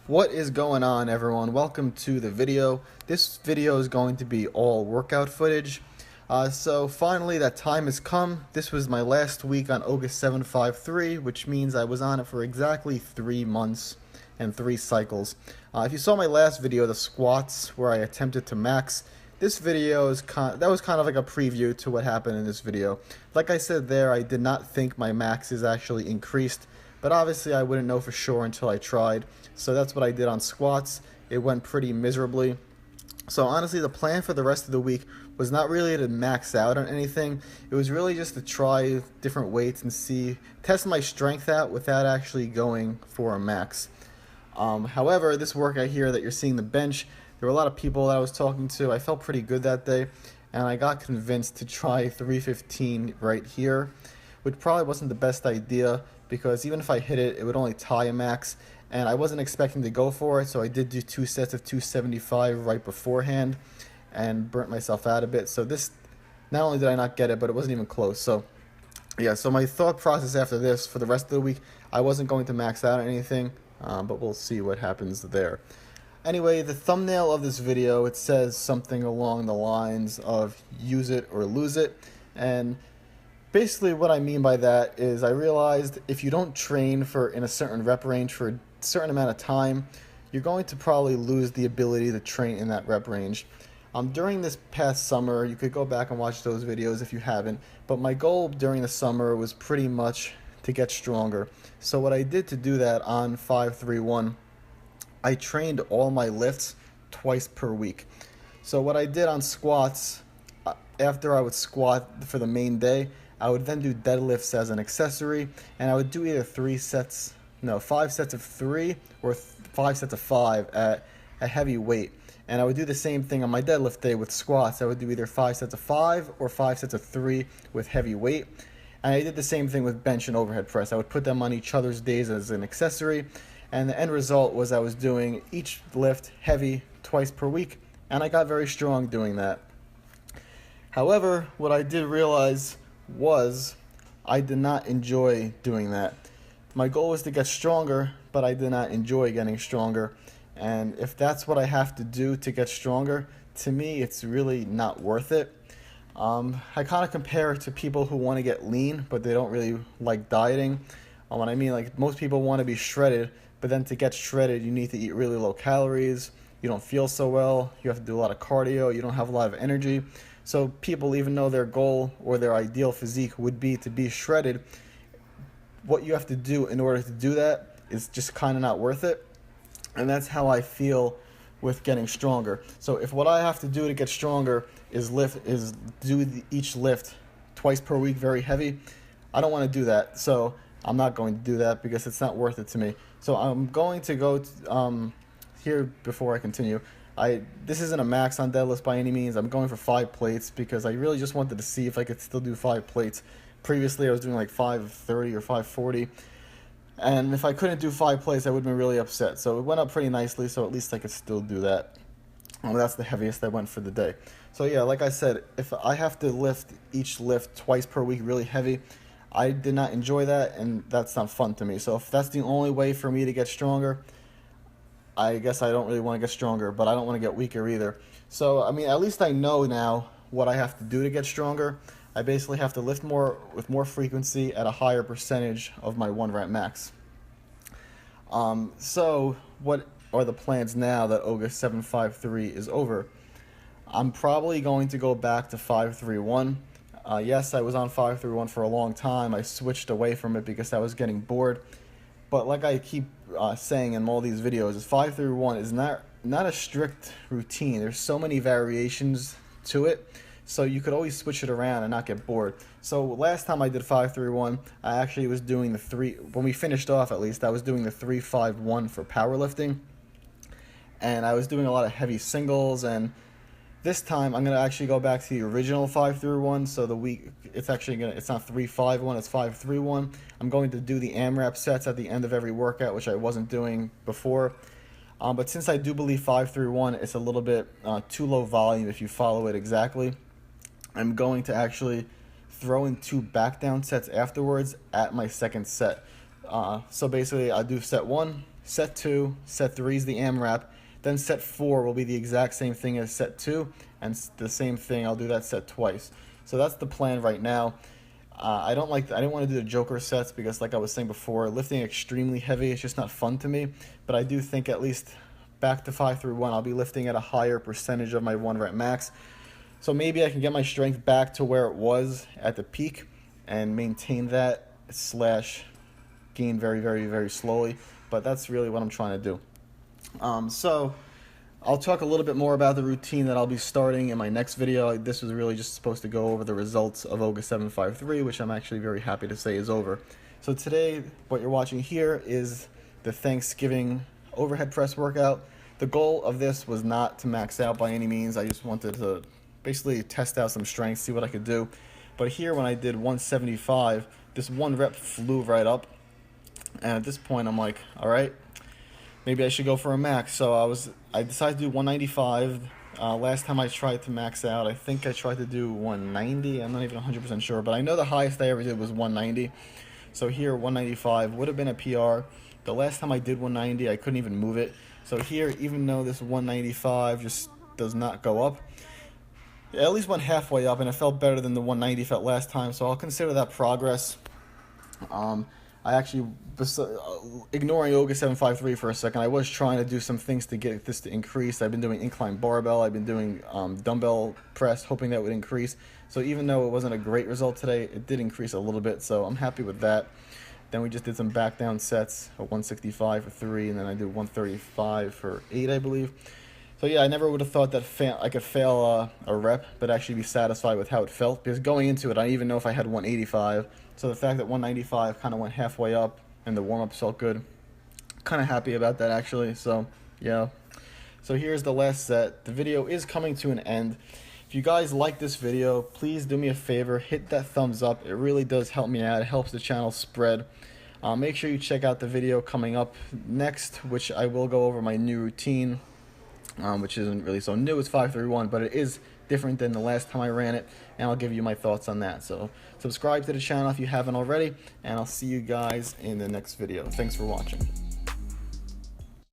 What is going on, everyone? Welcome to the video. This video is going to be all workout footage. So finally that time has come. This was my last week on Ogus 753, which means I was on it for exactly 3 months and 3 cycles. If you saw my last video, the squats, where I attempted to max, this video is that was kind of like a preview to what happened in this video. Like I said there, I did not think my max is actually increased, but obviously I wouldn't know for sure until I tried. So that's what I did on squats. It went pretty miserably. So honestly, the plan for the rest of the week was not really to max out on anything. It was really just to try different weights and test my strength out without actually going for a max. However, this workout here that you're seeing, the bench, there were a lot of people that I was talking to. I felt pretty good that day, and I got convinced to try 315 right here, which probably wasn't the best idea because even if I hit it, it would only tie a max, and I wasn't expecting to go for it, so I did do 2 sets of 275 right beforehand and burnt myself out a bit. So this, not only did I not get it, but it wasn't even close. So yeah, so my thought process after this for the rest of the week, I wasn't going to max out on anything, but we'll see what happens there. Anyway, the thumbnail of this video, it says something along the lines of use it or lose it, and basically what I mean by that is I realized if you don't train in a certain rep range for a certain amount of time, you're going to probably lose the ability to train in that rep range. During this past summer, you could go back and watch those videos if you haven't, but my goal during the summer was pretty much to get stronger. So what I did to do that on 531, I trained all my lifts twice per week. So what I did on squats, after I would squat for the main day, I would then do deadlifts as an accessory, and I would do either 5 sets of 3 or 5 sets of 5 at a heavy weight. And I would do the same thing on my deadlift day with squats. I would do either 5 sets of 5 or 5 sets of 3 with heavy weight. And I did the same thing with bench and overhead press. I would put them on each other's days as an accessory, and the end result was I was doing each lift heavy twice per week, and I got very strong doing that. However, what I did realize was I did not enjoy doing that. My goal was to get stronger, but I did not enjoy getting stronger. And if that's what I have to do to get stronger, to me, it's really not worth it. I kind of compare it to people who want to get lean, but they don't really like dieting. What I mean, like, most people want to be shredded, but then to get shredded, you need to eat really low calories. You don't feel so well. You have to do a lot of cardio. You don't have a lot of energy. So people, even though their goal or their ideal physique would be to be shredded, what you have to do in order to do that is just kind of not worth it. And that's how I feel with getting stronger. So if what I have to do to get stronger is do each lift twice per week very heavy, I don't want to do that. So I'm not going to do that because it's not worth it to me. So I'm going to go here before I continue. This isn't a max on deadlifts by any means. I'm going for 5 plates because I really just wanted to see if I could still do 5 plates. Previously I was doing like 530 or 540, and if I couldn't do 5 plates I would have been really upset. So it went up pretty nicely, so at least I could still do that. That's the heaviest I went for the day. So yeah, like I said, if I have to lift each lift twice per week really heavy, I did not enjoy that, and that's not fun to me. So if that's the only way for me to get stronger, I guess I don't really want to get stronger, but I don't want to get weaker either. So, I mean, at least I know now what I have to do to get stronger. I basically have to lift more with more frequency at a higher percentage of my 1 rep max. So what are the plans now that Ogus 753 is over? I'm probably going to go back to 531. Yes, I was on 531 for a long time. I switched away from it because I was getting bored. But like I keep saying in all these videos, 531 is not a strict routine. There's so many variations to it, so you could always switch it around and not get bored. So last time I did 531, I actually was doing when we finished off at least, I was doing the 351 for powerlifting. And I was doing a lot of heavy singles, and this time I'm going to actually go back to the original 531, so it's not 351, it's 531. I'm going to do the AMRAP sets at the end of every workout, which I wasn't doing before. But since I do believe 531, it's a little bit too low volume if you follow it exactly. I'm going to actually throw in 2 back down sets afterwards at my second set. So basically I do set 1, set 2, set 3 is the AMRAP, then set 4 will be the exact same thing as set 2, and the same thing, I'll do that set twice. So that's the plan right now. I didn't want to do the Joker sets because, like I was saying before, lifting extremely heavy is just not fun to me. But I do think at least back to 5 through 1, I'll be lifting at a higher percentage of my 1 rep max. So maybe I can get my strength back to where it was at the peak and maintain that / gain very, very, very slowly. But that's really what I'm trying to do. So I'll talk a little bit more about the routine that I'll be starting in my next video. This was really just supposed to go over the results of Ogus 753, which I'm actually very happy to say is over. So today, what you're watching here is the Thanksgiving overhead press workout. The goal of this was not to max out by any means. I just wanted to basically test out some strength, see what I could do. But here, when I did 175, this 1 rep flew right up. And at this point, I'm like, all right, maybe I should go for a max. So I decided to do 195. Last time I tried to max out, I think I tried to do 190. I'm not even 100% sure, but I know the highest I ever did was 190. So here, 195 would have been a PR. The last time I did 190, I couldn't even move it. So here, even though this 195 just does not go up, it at least went halfway up, and it felt better than the 190 felt last time. So I'll consider that progress. I actually, ignoring Ogus 753 for a second, I was trying to do some things to get this to increase. I've been doing incline barbell, I've been doing dumbbell press, hoping that would increase. So even though it wasn't a great result today, it did increase a little bit, so I'm happy with that. Then we just did some back down sets, a 165 for 3, and then I did 135 for 8, I believe. So yeah, I never would have thought that I could fail a rep, but actually be satisfied with how it felt. Because going into it, I didn't even know if I had 185. So the fact that 195 kind of went halfway up and the warm-ups felt good, kind of happy about that actually. So yeah. So here's the last set. The video is coming to an end. If you guys like this video, please do me a favor, hit that thumbs up. It really does help me out. It helps the channel spread. Make sure you check out the video coming up next, which I will go over my new routine. Which isn't really so new, it's 531, but it is different than the last time I ran it, and I'll give you my thoughts on that. So subscribe to the channel if you haven't already, and I'll see you guys in the next video. Thanks for watching.